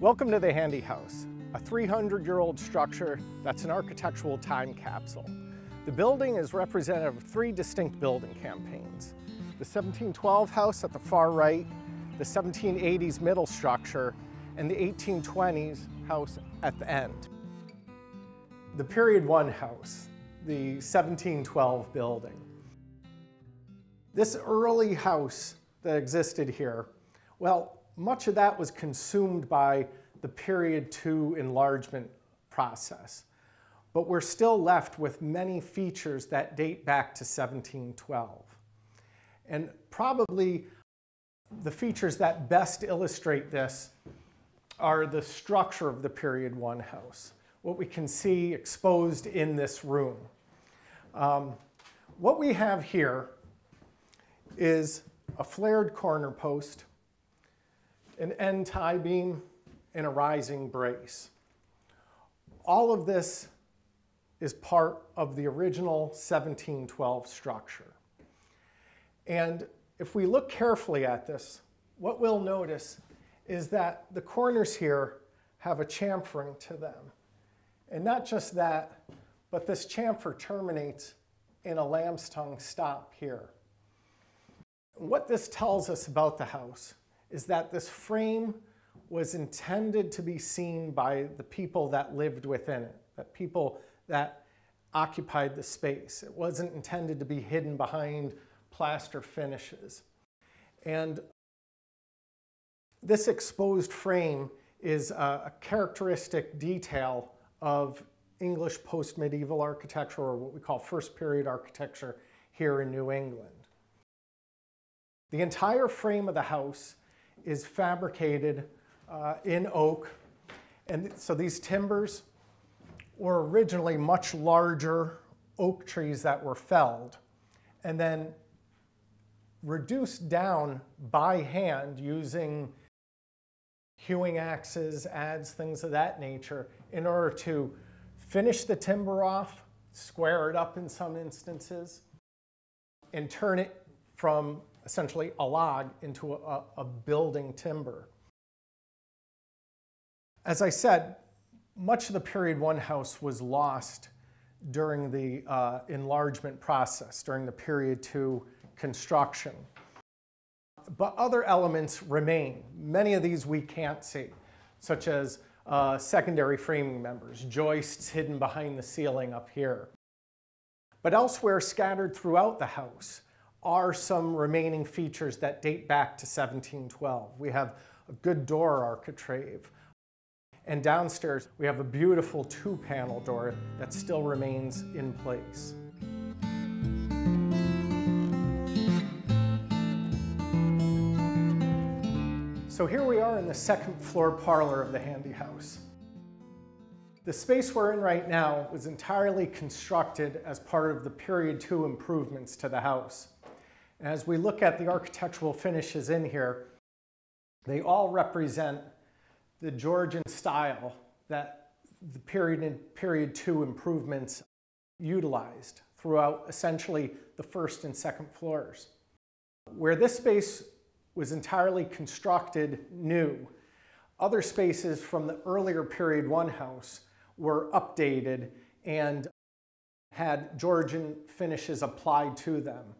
Welcome to the Handy House, a 300-year-old structure that's an architectural time capsule. The building is representative of three distinct building campaigns: the 1712 house at the far right, the 1780s middle structure, and the 1820s house at the end. The Period 1 house, the 1712 building. This early house that existed here, well, much of that was consumed by the Period 2 enlargement process. But we're still left with many features that date back to 1712. And probably the features that best illustrate this are the structure of the Period 1 house, what we can see exposed in this room. What we have here is a flared corner post, an end tie beam, and a rising brace. All of this is part of the original 1712 structure. And if we look carefully at this, what we'll notice is that the corners here have a chamfering to them. And not just that, but this chamfer terminates in a lamb's tongue stop here. What this tells us about the house is that this frame was intended to be seen by the people that lived within it, that people that occupied the space. It wasn't intended to be hidden behind plaster finishes. And this exposed frame is a characteristic detail of English post-medieval architecture, or what we call first period architecture here in New England. The entire frame of the house is fabricated in oak, and so these timbers were originally much larger oak trees that were felled and then reduced down by hand using hewing axes, adze, things of that nature, in order to finish the timber off, square it up in some instances, and turn it from essentially a log into a building timber. As I said, much of the Period 1 house was lost during the enlargement process, during the Period 2 construction. But other elements remain. Many of these we can't see, such as secondary framing members, joists hidden behind the ceiling up here. But elsewhere, scattered throughout the house, are some remaining features that date back to 1712. We have a good door architrave. And downstairs, we have a beautiful two-panel door that still remains in place. So here we are in the second floor parlor of the Handy House. The space we're in right now was entirely constructed as part of the Period 2 improvements to the house. As we look at the architectural finishes in here, they all represent the Georgian style that the Period 2 improvements utilized throughout essentially the first and second floors. Where this space was entirely constructed new, other spaces from the earlier Period 1 house were updated and had Georgian finishes applied to them.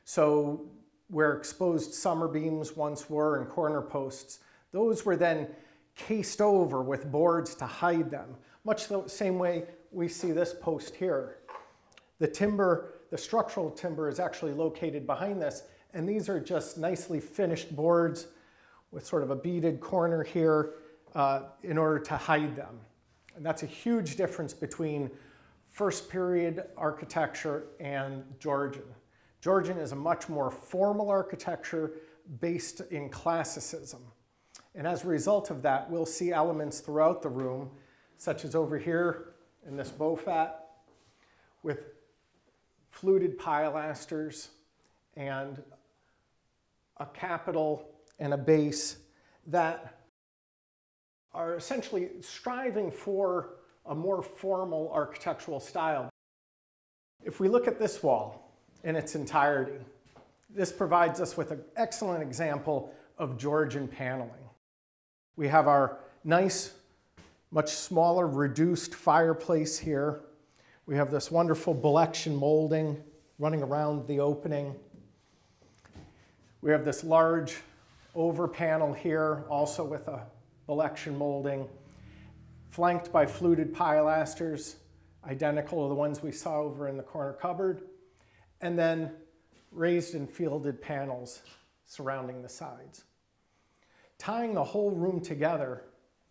So where exposed summer beams once were and corner posts, those were then cased over with boards to hide them, much the same way we see this post here. The timber, the structural timber, is actually located behind this, and these are just nicely finished boards with sort of a beaded corner here in order to hide them. And that's a huge difference between first period architecture and Georgian. Georgian is a much more formal architecture based in classicism. And as a result of that, we'll see elements throughout the room, such as over here in this beaufat, with fluted pilasters and a capital and a base that are essentially striving for a more formal architectural style. If we look at this wall in its entirety, this provides us with an excellent example of Georgian paneling. We have our nice, much smaller, reduced fireplace here. We have this wonderful Belection molding running around the opening. We have this large over panel here, also with a Belection molding, flanked by fluted pilasters, identical to the ones we saw over in the corner cupboard, and then raised and fielded panels surrounding the sides. Tying the whole room together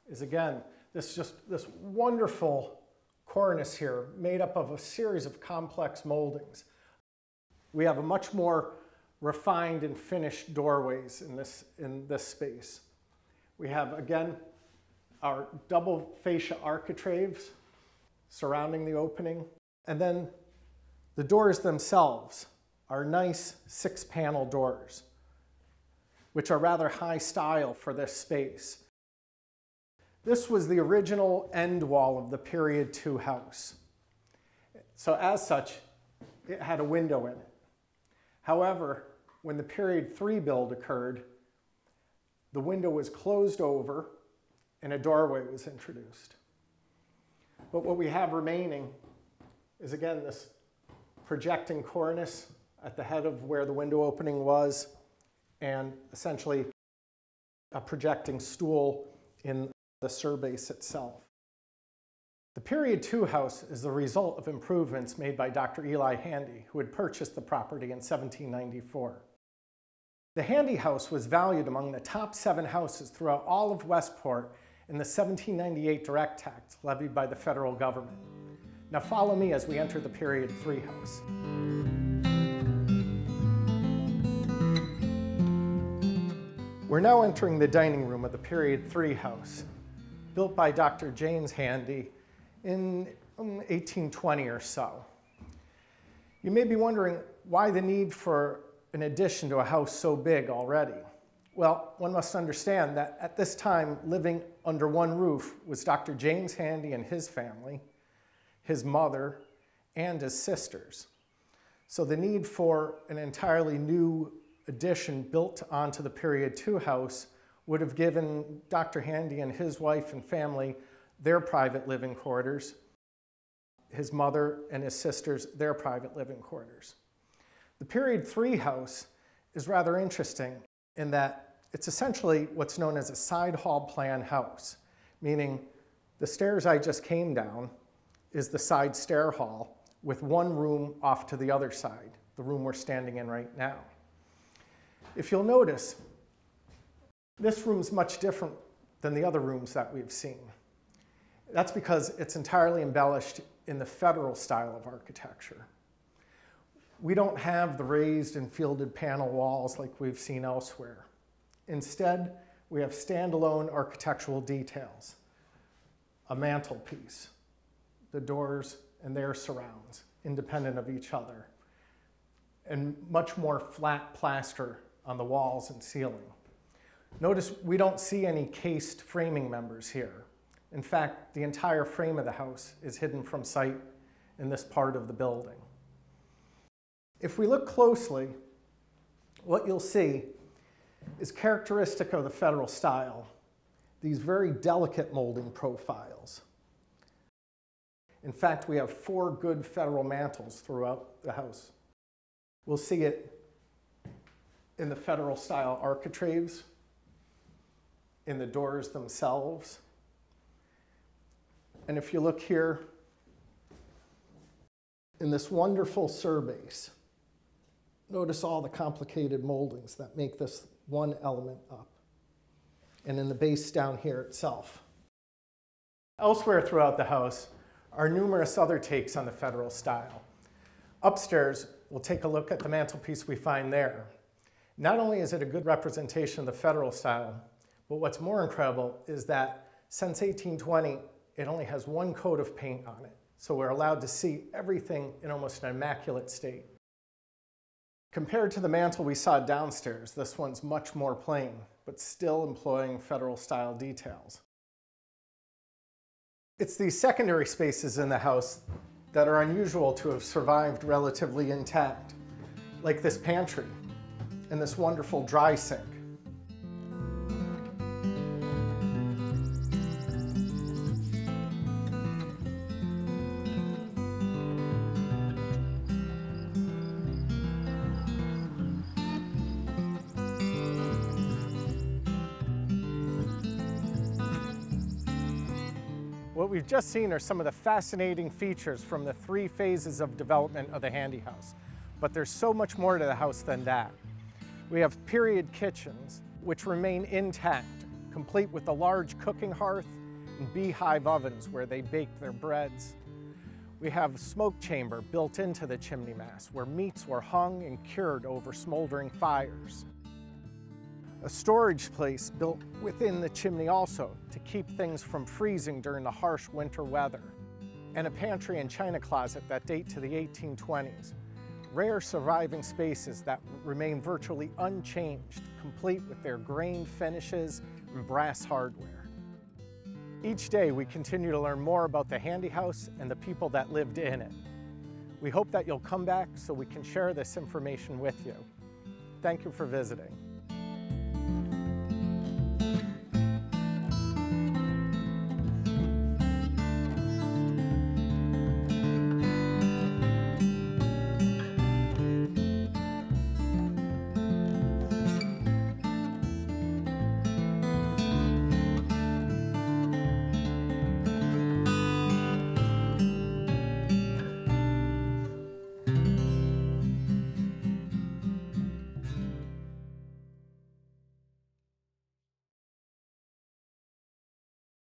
is, again, this wonderful cornice here made up of a series of complex moldings. We have a much more refined and finished doorways in this space. We have, again, our double fascia architraves surrounding the opening. And then the doors themselves are nice 6-panel doors, which are rather high style for this space. This was the original end wall of the Period 2 house. So as such, it had a window in it. However, when the Period 3 build occurred, the window was closed over and a doorway was introduced. But what we have remaining is, again, this projecting cornice at the head of where the window opening was, and essentially a projecting stool in the surbase itself. The Period 2 house is the result of improvements made by Dr. Eli Handy, who had purchased the property in 1794. The Handy house was valued among the top 7 houses throughout all of Westport in the 1798 direct tax levied by the federal government. Now follow me as we enter the Period 3 house. We're now entering the dining room of the Period 3 house, built by Dr. James Handy in 1820 or so. You may be wondering why the need for an addition to a house so big already. Well, one must understand that at this time, living under one roof was Dr. James Handy and his family, his mother, and his sisters. So the need for an entirely new addition built onto the Period 2 house would have given Dr. Handy and his wife and family their private living quarters, his mother and his sisters their private living quarters. The Period 3 house is rather interesting in that it's essentially what's known as a side hall plan house, meaning the stairs I just came down is the side stair hall with one room off to the other side, the room we're standing in right now. If you'll notice, this room's much different than the other rooms that we've seen. That's because it's entirely embellished in the federal style of architecture. We don't have the raised and fielded panel walls like we've seen elsewhere. Instead, we have standalone architectural details, a mantelpiece, the doors and their surrounds, independent of each other, and much more flat plaster on the walls and ceiling. Notice we don't see any cased framing members here. In fact, the entire frame of the house is hidden from sight in this part of the building. If we look closely, what you'll see is characteristic of the federal style, these very delicate molding profiles. In fact, we have 4 good federal mantels throughout the house. We'll see it in the federal style architraves, in the doors themselves. And if you look here, in this wonderful surbase, notice all the complicated moldings that make this one element up. And in the base down here itself. Elsewhere throughout the house are numerous other takes on the federal style. Upstairs, we'll take a look at the mantelpiece we find there. Not only is it a good representation of the federal style, but what's more incredible is that since 1820, it only has 1 coat of paint on it. So we're allowed to see everything in almost an immaculate state. Compared to the mantel we saw downstairs, this one's much more plain, but still employing federal style details. It's these secondary spaces in the house that are unusual to have survived relatively intact, like this pantry and this wonderful dry sink. What we've just seen are some of the fascinating features from the 3 phases of development of the Handy House. But there's so much more to the house than that. We have period kitchens, which remain intact, complete with a large cooking hearth and beehive ovens where they bake their breads. We have a smoke chamber built into the chimney mast where meats were hung and cured over smoldering fires. A storage place built within the chimney also to keep things from freezing during the harsh winter weather. And a pantry and china closet that date to the 1820s. Rare surviving spaces that remain virtually unchanged, complete with their grained finishes and brass hardware. Each day we continue to learn more about the Handy House and the people that lived in it. We hope that you'll come back so we can share this information with you. Thank you for visiting.